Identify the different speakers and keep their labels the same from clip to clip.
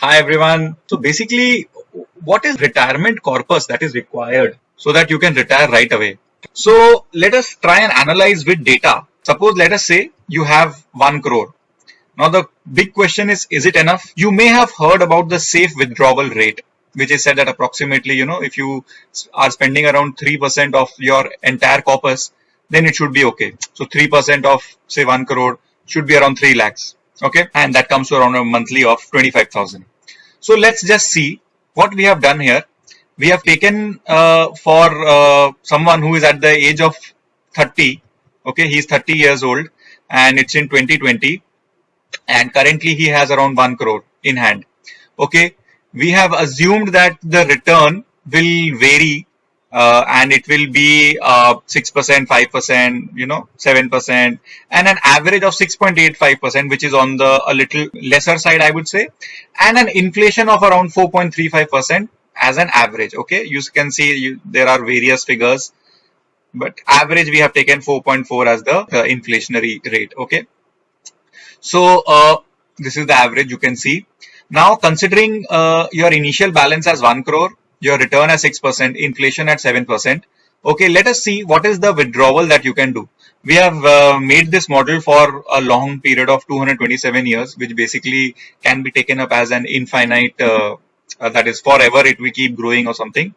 Speaker 1: Hi everyone. So basically, what is retirement corpus that is required so that you can retire right away? So let us try and analyze with data. Suppose let us say you have 1 crore. Now the big question is it enough? You may have heard about the safe withdrawal rate, which is said that approximately, if you are spending around 3% of your entire corpus, then it should be okay. So 3% of say 1 crore should be around 3 lakhs. Okay. And that comes to around a monthly of 25,000. So let's just see what we have done here. We have taken for someone who is at the age of 30. Okay. He's 30 years old and it's in 2020 and currently he has around 1 crore in hand. Okay, we have assumed that the return will vary and it will be 6%, 5%, 7%, and an average of 6.85%, which is on the a little lesser side, I would say, and an inflation of around 4.35% as an average. Okay, you can see there are various figures, but average we have taken 4.4 as the inflationary rate. Okay. So this is the average you can see. Now considering your initial balance as 1 crore, your return as 6%, inflation at 7%. Okay, let us see what is the withdrawal that you can do. We have made this model for a long period of 227 years, which basically can be taken up as an infinite, that is forever it will keep growing or something.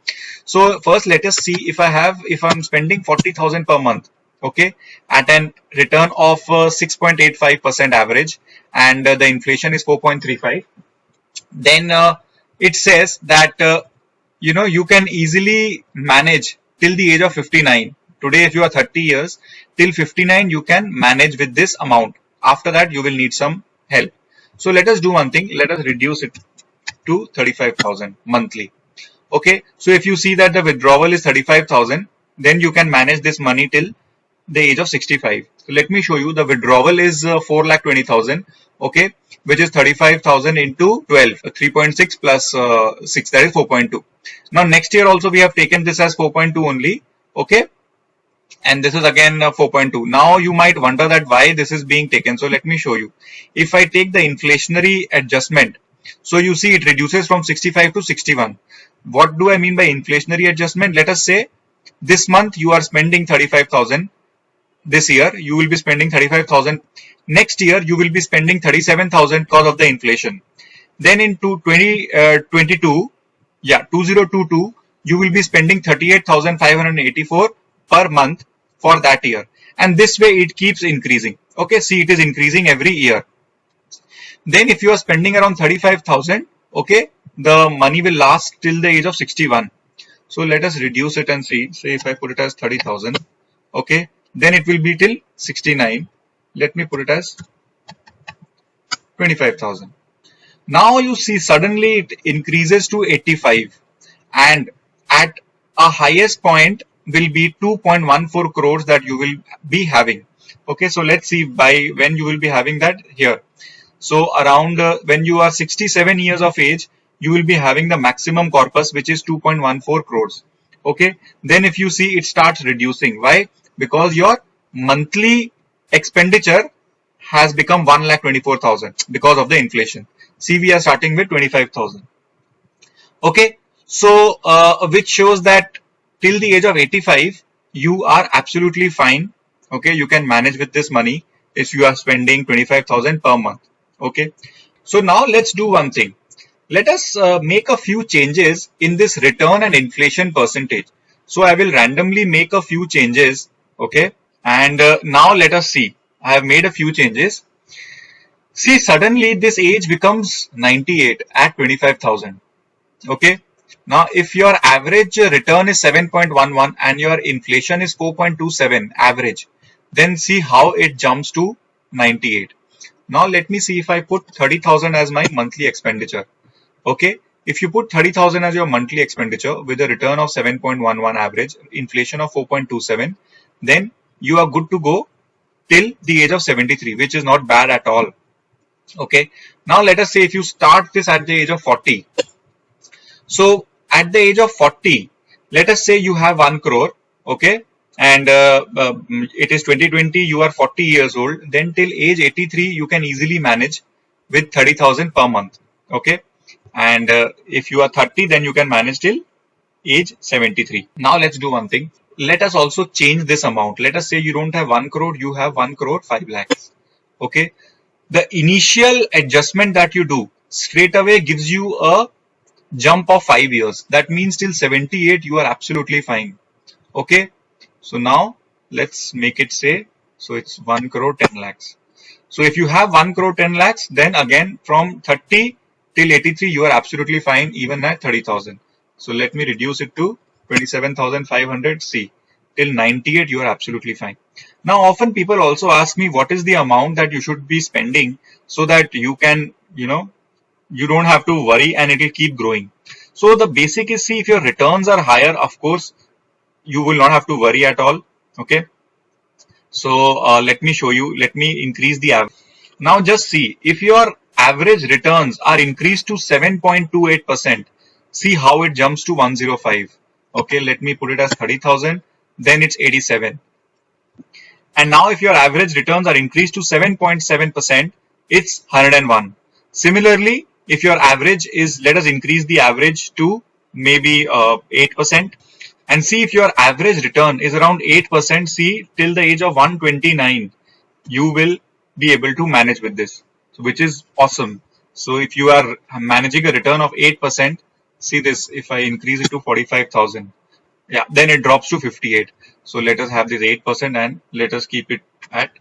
Speaker 1: So first let us see if I'm spending 40,000 per month. Okay, at an return of 6.85% average and the inflation is 4.35, then it says that you can easily manage till the age of 59. Today if you are 30 years, till 59 you can manage with this amount. After that you will need some help. So let us do one thing, let us reduce it to 35,000 monthly. Okay, so if you see that the withdrawal is 35,000, then you can manage this money till the age of 65. So let me show you. The withdrawal is 4,20,000. Okay, which is 35,000 into 12, 3.6 plus 6, that is 4.2. Now next year also we have taken this as 4.2 only. Okay, and this is again 4.2. Now you might wonder that why this is being taken. So let me show you. If I take the inflationary adjustment, so you see it reduces from 65 to 61. What do I mean by inflationary adjustment? Let us say this month you are spending 35,000. This year you will be spending 35,000. Next year you will be spending 37,000 because of the inflation. Then in 2022, you will be spending 38,584 per month for that year. And this way it keeps increasing. Okay, see, it is increasing every year. Then if you are spending around 35,000, okay, the money will last till the age of 61. So let us reduce it and see. Say if I put it as 30,000, okay, then it will be till 69. Let me put it as 25,000. Now you see suddenly it increases to 85 and at a highest point will be 2.14 crores that you will be having. Okay, so let's see by when you will be having that here. So around when you are 67 years of age, you will be having the maximum corpus, which is 2.14 crores. Okay, then if you see it starts reducing. Why? Because your monthly expenditure has become 1,24,000 because of the inflation. See, we are starting with 25,000. Okay, so which shows that till the age of 85 you are absolutely fine. Okay, you can manage with this money if you are spending 25,000 per month. Okay, so now let's do one thing. Let us make a few changes in this return and inflation percentage. So I will randomly make a few changes. Okay, and now let us see. I have made a few changes. See, suddenly this age becomes 98 at 25,000. Okay, now if your average return is 7.11 and your inflation is 4.27 average, then see how it jumps to 98. Now let me see if I put 30,000 as my monthly expenditure. Okay, if you put 30,000 as your monthly expenditure with a return of 7.11 average, inflation of 4.27, then you are good to go till the age of 73, which is not bad at all. Okay, now let us say if you start this at the age of 40. So at the age of 40, let us say you have 1 crore. Okay, and it is 2020, you are 40 years old, then till age 83 you can easily manage with 30,000 per month. Okay, And if you are 30, then you can manage till age 73. Now let's do one thing. Let us also change this amount. Let us say you don't have 1 crore, you have 1 crore 5 lakhs. Okay. The initial adjustment that you do straight away gives you a jump of 5 years. That means till 78 you are absolutely fine. Okay. So now let's make it say, so it's 1 crore 10 lakhs. So if you have 1 crore 10 lakhs, then again from 30 till 83 you are absolutely fine even at 30,000. So let me reduce it to 27,500. See, till 98 you are absolutely fine. Now often people also ask me what is the amount that you should be spending so that you can, you don't have to worry and it will keep growing. So the basic is, see, if your returns are higher, of course you will not have to worry at all. Okay. So let me show you. Let me increase the average. Now just see, if your average returns are increased to 7.28%, see how it jumps to 105. Okay, let me put it as 30,000. Then it's 87. And now if your average returns are increased to 7.7%, it's 101. Similarly, if your average is, let us increase the average to maybe 8%. And see, if your average return is around 8%, see, till the age of 129, you will be able to manage with this, so which is awesome. So if you are managing a return of 8%, see this, if I increase it to 45,000, yeah, then it drops to 58. So let us have this 8% and let us keep it at,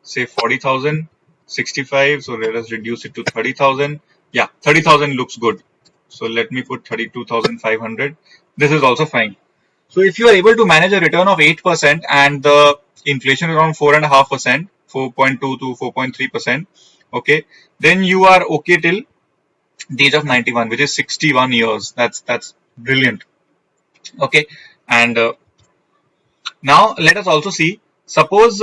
Speaker 1: say, 40,000, 65. So let us reduce it to 30,000. Yeah, 30,000 looks good. So let me put 32,500. This is also fine. So if you are able to manage a return of 8% and the inflation around 4.5%, 4.2 to 4.3%, okay, then you are okay till the age of 91, which is 61 years. That's brilliant. Okay, and now let us also see. Suppose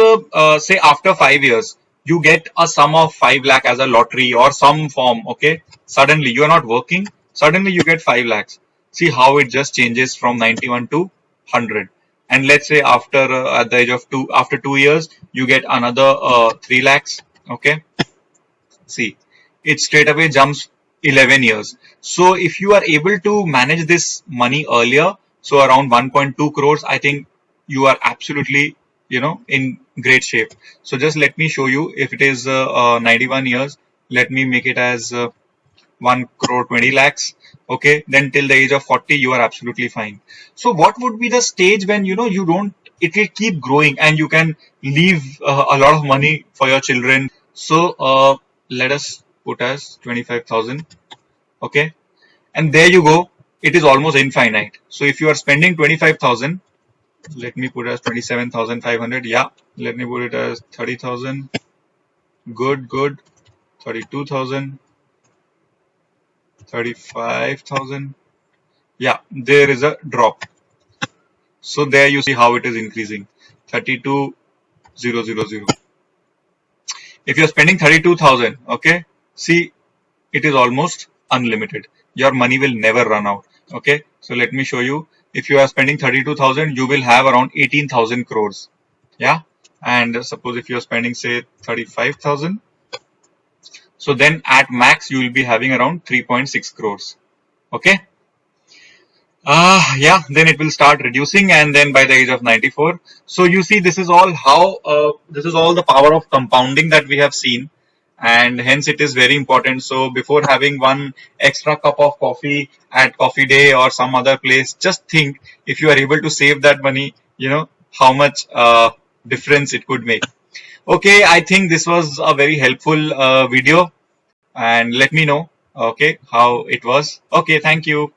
Speaker 1: say after 5 years you get a sum of 5 lakh as a lottery or some form. Okay, suddenly you are not working. Suddenly you get 5 lakhs. See how it just changes from 91 to 100. And let's say after at the age of after 2 years you get another 3 lakhs. Okay, see, it straight away jumps 11 years. So if you are able to manage this money earlier, so around 1.2 crores, I think you are absolutely, in great shape. So just let me show you. If it is 91 years, let me make it as 1 crore 20 lakhs. Okay, then till the age of 40 you are absolutely fine. So what would be the stage when you don't, it will keep growing and you can leave a lot of money for your children. So let us put as 25,000. Okay, and there you go, it is almost infinite. So if you are spending 25,000, let me put it as 27,500. Yeah, let me put it as 30,000. Good. 32,000. 35,000. Yeah, there is a drop. So there you see how it is increasing. 32,000. If you're spending 32,000, okay, see, it is almost unlimited. Your money will never run out. Okay, so let me show you. If you are spending 32,000, you will have around 18,000 crores. Yeah, and suppose if you're spending say 35,000, so then at max you will be having around 3.6 crores. Okay. Yeah, then it will start reducing, and then by the age of 94. So you see, this is all how this is all the power of compounding that we have seen, and hence it is very important. So before having one extra cup of coffee at Coffee Day or some other place, just think, if you are able to save that money, how much difference it could make. Okay, I think this was a very helpful video, and let me know, okay, how it was. Okay, thank you.